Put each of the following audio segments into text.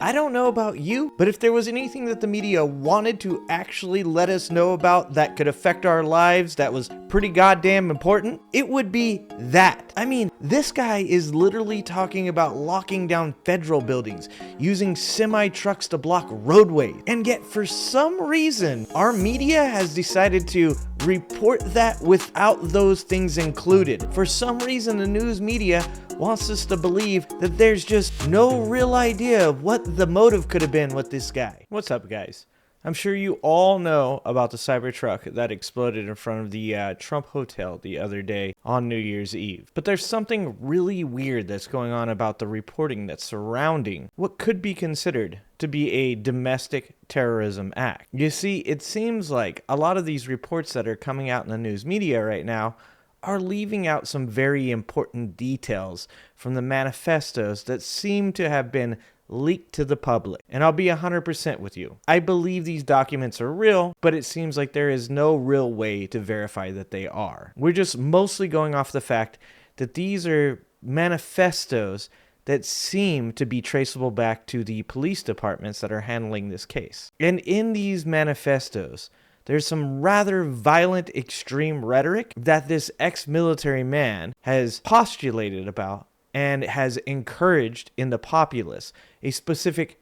I don't know about you, but if there was anything that the media wanted to actually let us know about that could affect our lives that was pretty goddamn important, it would be that. I mean, this guy is literally talking about locking down federal buildings, using semi-trucks to block roadways, and yet for some reason, our media has decided to report that without those things included. For some reason, the news media wants us to believe that there's just no real idea of what the motive could have been with this guy. What's up, guys? I'm sure you all know about the Cybertruck that exploded in front of the Trump Hotel the other day on New Year's Eve. But there's something really weird that's going on about the reporting that's surrounding what could be considered to be a domestic terrorism act. You see, it seems like a lot of these reports that are coming out in the news media right now are leaving out some very important details from the manifestos that seem to have been leaked to the public. And I'll be 100% with you. I believe these documents are real, but it seems like there is no real way to verify that they are. We're just mostly going off the fact that these are manifestos that seem to be traceable back to the police departments that are handling this case. And in these manifestos, there's some rather violent, extreme rhetoric that this ex-military man has postulated about and has encouraged in the populace, a specific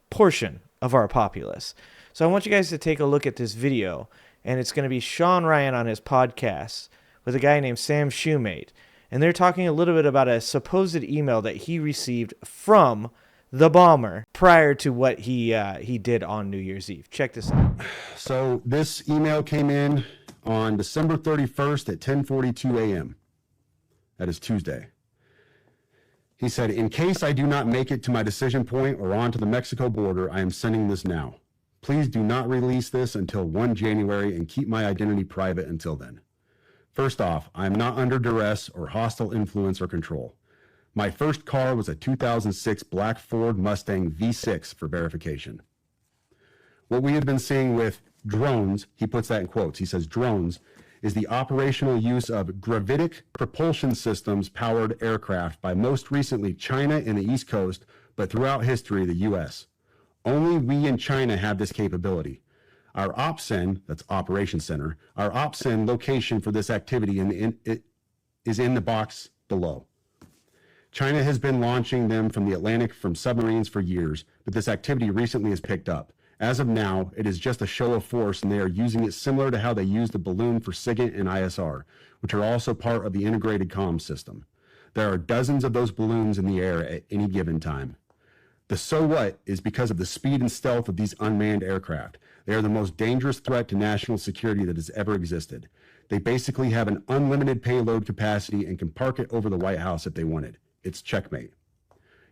portion of our populace. So I want you guys to take a look at this video, and it's going to be Sean Ryan on his podcast with a guy named Sam Shoemate, and they're talking a little bit about a supposed email that he received from the bomber prior to what he did on New Year's Eve. Check this out. So this email came in on December 31st at 10:42 a.m. That is Tuesday. He said, "In case I do not make it to my decision point or on to the Mexico border, I am sending this now. Please do not release this until 1 January and keep my identity private until then. First off, I am not under duress or hostile influence or control. My first car was a 2006 black Ford Mustang V6 for verification. What we have been seeing with drones," he puts that in quotes, he says drones, "is the operational use of gravitic propulsion systems powered aircraft by most recently China and the East Coast, but throughout history, the US. Only we in China have this capability. Our OPSEN, that's Operations Center, our OPSEN location for this activity is in the box below. China has been launching them from the Atlantic from submarines for years, but this activity recently has picked up. As of now, it is just a show of force, and they are using it similar to how they use the balloon for SIGINT and ISR, which are also part of the integrated comm system. There are dozens of those balloons in the air at any given time. The so what is because of the speed and stealth of these unmanned aircraft. They are the most dangerous threat to national security that has ever existed. They basically have an unlimited payload capacity and can park it over the White House if they wanted. It's checkmate.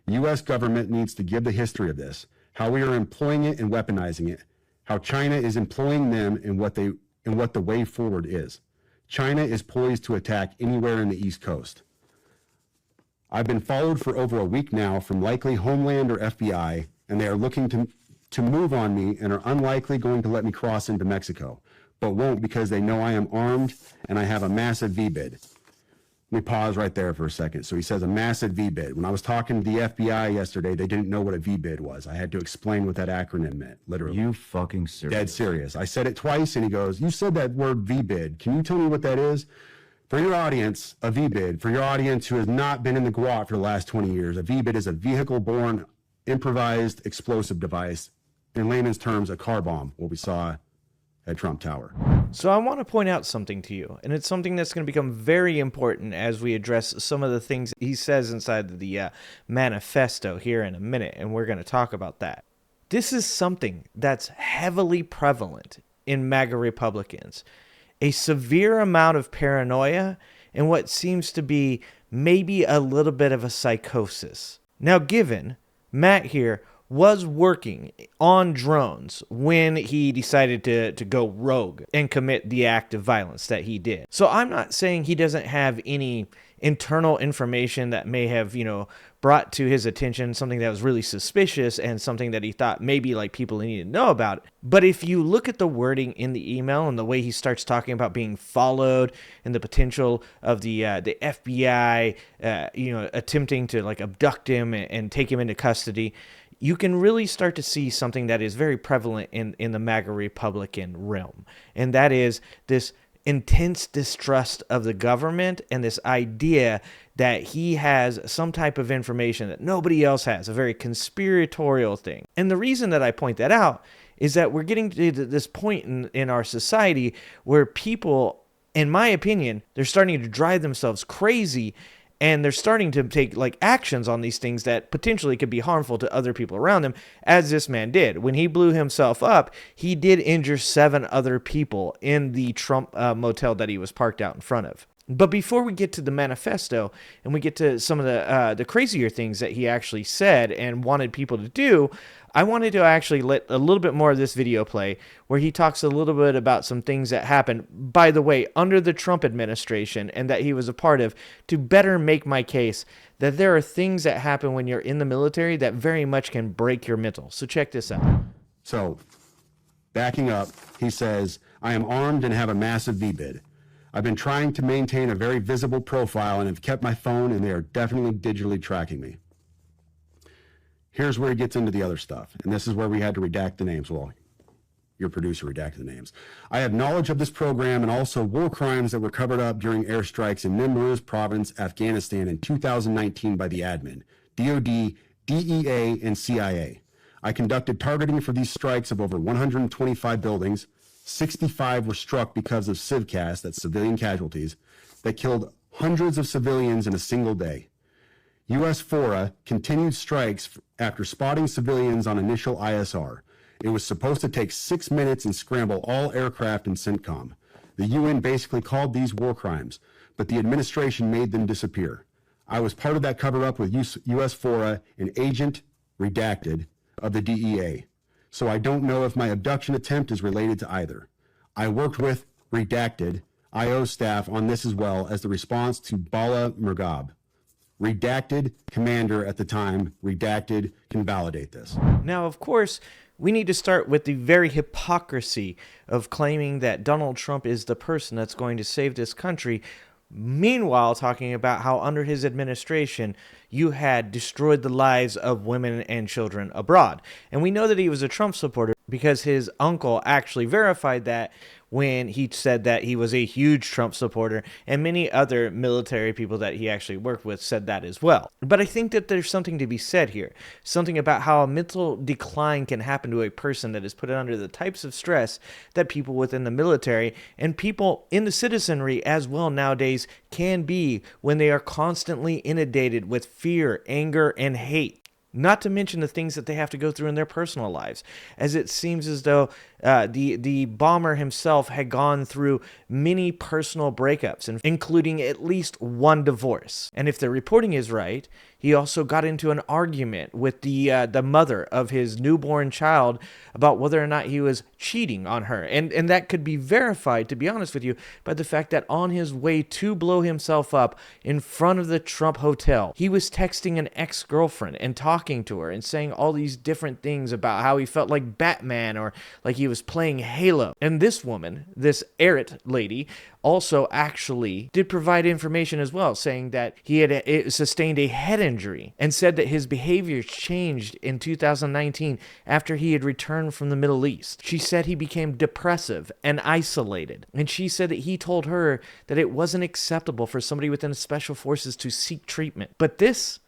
U.S. government needs to give the history of this, how we are employing it and weaponizing it, how China is employing them and what the way forward is. China is poised to attack anywhere in the East Coast. I've been followed for over a week now from likely Homeland or FBI, and they are looking to move on me and are unlikely going to let me cross into Mexico, but won't because they know I am armed and I have a massive V-bid." Let me pause right there for a second. So he says a massive V-bid. When I was talking to the FBI yesterday, they didn't know what a V-bid was. I had to explain what that acronym meant, literally. You fucking serious? Dead serious. I said it twice, and he goes, "You said that word V-bid. Can you tell me what that is?" For your audience, a V-bid, for your audience who has not been in the GWOT for the last 20 years, a V-bid is a vehicle-borne improvised explosive device. In layman's terms, a car bomb, what we saw at Trump Tower. So I want to point out something to you, and it's something that's going to become very important as we address some of the things he says inside the manifesto here in a minute, and we're going to talk about that. This is something that's heavily prevalent in MAGA Republicans. A severe amount of paranoia and what seems to be maybe a little bit of a psychosis. Now, given Matt here was working on drones when he decided to go rogue and commit the act of violence that he did. So I'm not saying he doesn't have any internal information that may have, brought to his attention something that was really suspicious and something that he thought maybe like people needed to know about. But if you look at the wording in the email and the way he starts talking about being followed and the potential of the FBI, attempting to like abduct him and take him into custody, you can really start to see something that is very prevalent in the MAGA Republican realm. And that is this intense distrust of the government and this idea that he has some type of information that nobody else has, a very conspiratorial thing. And the reason that I point that out is that we're getting to this point in our society where people, in my opinion, they're starting to drive themselves crazy, and they're starting to take actions on these things that potentially could be harmful to other people around them, as this man did. When he blew himself up, he did injure 7 other people in the Trump motel that he was parked out in front of. But before we get to the manifesto and we get to some of the crazier things that he actually said and wanted people to do, I wanted to actually let a little bit more of this video play where he talks a little bit about some things that happened, by the way, under the Trump administration and that he was a part of, to better make my case that there are things that happen when you're in the military that very much can break your mental. So check this out. So, backing up, he says, I am armed and have a massive VBID. I've been trying to maintain a very visible profile and have kept my phone, and they are definitely digitally tracking me. Here's where he gets into the other stuff, and this is where we had to redact the names. Well, your producer redacted the names. I have knowledge of this program and also war crimes that were covered up during airstrikes in Nimruz province, Afghanistan in 2019 by the admin, DOD, DEA, and CIA. I conducted targeting for these strikes of over 125 buildings. 65 were struck because of civcas, that's civilian casualties, that killed hundreds of civilians in a single day. U.S. FORA continued strikes after spotting civilians on initial ISR. It was supposed to take 6 minutes and scramble all aircraft in CENTCOM. The UN basically called these war crimes, but the administration made them disappear. I was part of that cover-up with U.S. FORA, an agent, redacted, of the DEA. So I don't know if my abduction attempt is related to either. I worked with, redacted, IO staff on this as well as the response to Bala Murghab. Redacted commander at the time, redacted can validate this. Now, of course, we need to start with the very hypocrisy of claiming that Donald Trump is the person that's going to save this country, meanwhile talking about how under his administration you had destroyed the lives of women and children abroad. And we know that he was a Trump supporter because his uncle actually verified that when he said that he was a huge Trump supporter, and many other military people that he actually worked with said that as well. But I think that there's something to be said here, something about how a mental decline can happen to a person that is put under the types of stress that people within the military and people in the citizenry as well nowadays can be when they are constantly inundated with fear, anger, and hate. Not to mention the things that they have to go through in their personal lives, as it seems as though the bomber himself had gone through many personal breakups, including at least one divorce. And if the reporting is right, he also got into an argument with the mother of his newborn child about whether or not he was cheating on her. And that could be verified, to be honest with you, by the fact that on his way to blow himself up in front of the Trump hotel, he was texting an ex-girlfriend and talking to her and saying all these different things about how he felt like Batman or like he was playing Halo. And this woman, this Erit lady, also actually did provide information as well, saying that he had sustained a head injury and said that his behavior changed in 2019 after he had returned from the Middle East. She said he became depressive and isolated. And she said that he told her that it wasn't acceptable for somebody within the special forces to seek treatment. But this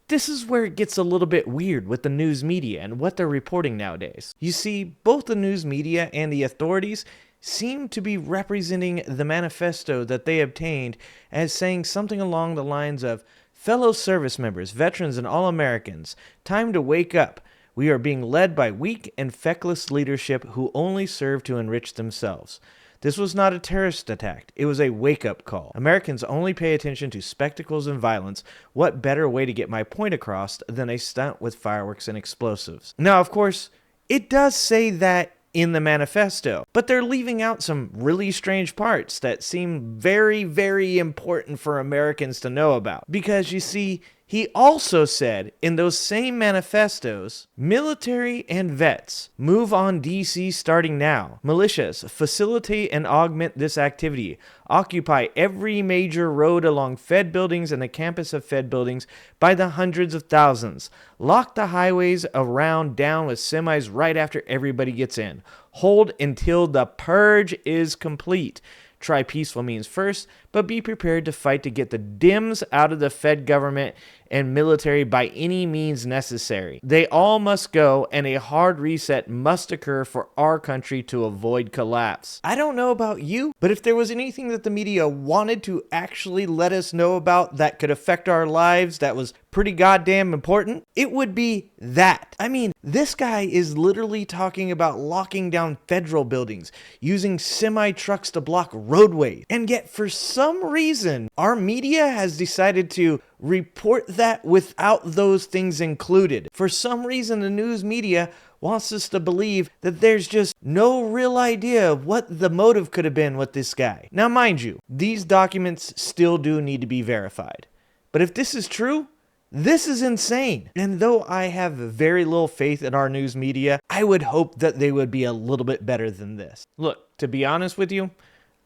is where it gets a little bit weird with the news media and what they're reporting nowadays. You see, both the news media and the authorities seem to be representing the manifesto that they obtained as saying something along the lines of, fellow service members, veterans, and all Americans, time to wake up. We are being led by weak and feckless leadership who only serve to enrich themselves. This was not a terrorist attack. It was a wake-up call. Americans only pay attention to spectacles and violence. What better way to get my point across than a stunt with fireworks and explosives? Now, of course, it does say that in the manifesto, but they're leaving out some really strange parts that seem very, very important for Americans to know about. Because you see, He also said in those same manifestos, military and vets move on DC starting now. Militias facilitate and augment this activity. Occupy every major road along Fed buildings and the campus of Fed buildings by the hundreds of thousands. Lock the highways around down with semis right after everybody gets in. Hold until the purge is complete. Try peaceful means first, but be prepared to fight to get the Dems out of the Fed government and military by any means necessary. They all must go, and a hard reset must occur for our country to avoid collapse. I don't know about you, but if there was anything that the media wanted to actually let us know about that could affect our lives that was pretty goddamn important, it would be that. I mean, this guy is literally talking about locking down federal buildings, using semi-trucks to block roadways, and yet for some reason, our media has decided to report that without those things included. For some reason, the news media wants us to believe that there's just no real idea of what the motive could have been with this guy. Now, mind you, these documents still do need to be verified. But if this is true, this is insane. And though I have very little faith in our news media, I would hope that they would be a little bit better than this. Look, to be honest with you,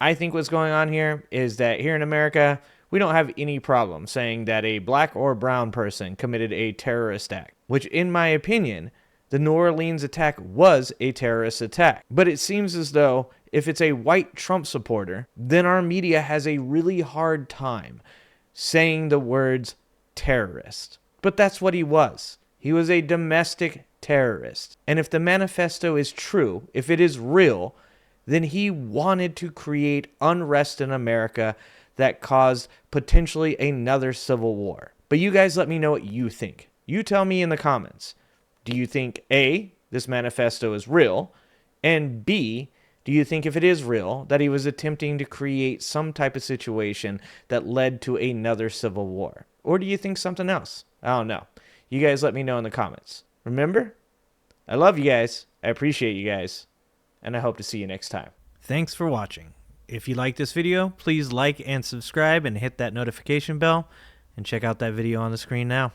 I think what's going on here is that here in America, we don't have any problem saying that a black or brown person committed a terrorist act, which in my opinion, the New Orleans attack was a terrorist attack. But it seems as though if it's a white Trump supporter, then our media has a really hard time saying the words terrorist. But that's what he was. He was a domestic terrorist. And if the manifesto is true, if it is real, then he wanted to create unrest in America that caused potentially another civil war. But you guys let me know what you think. You tell me in the comments. Do you think A, this manifesto is real? And B, do you think if it is real, that he was attempting to create some type of situation that led to another civil war? Or do you think something else? I don't know. You guys let me know in the comments. Remember, I love you guys. I appreciate you guys. And I hope to see you next time. Thanks for watching. If you like this video, please like and subscribe and hit that notification bell. And check out that video on the screen now.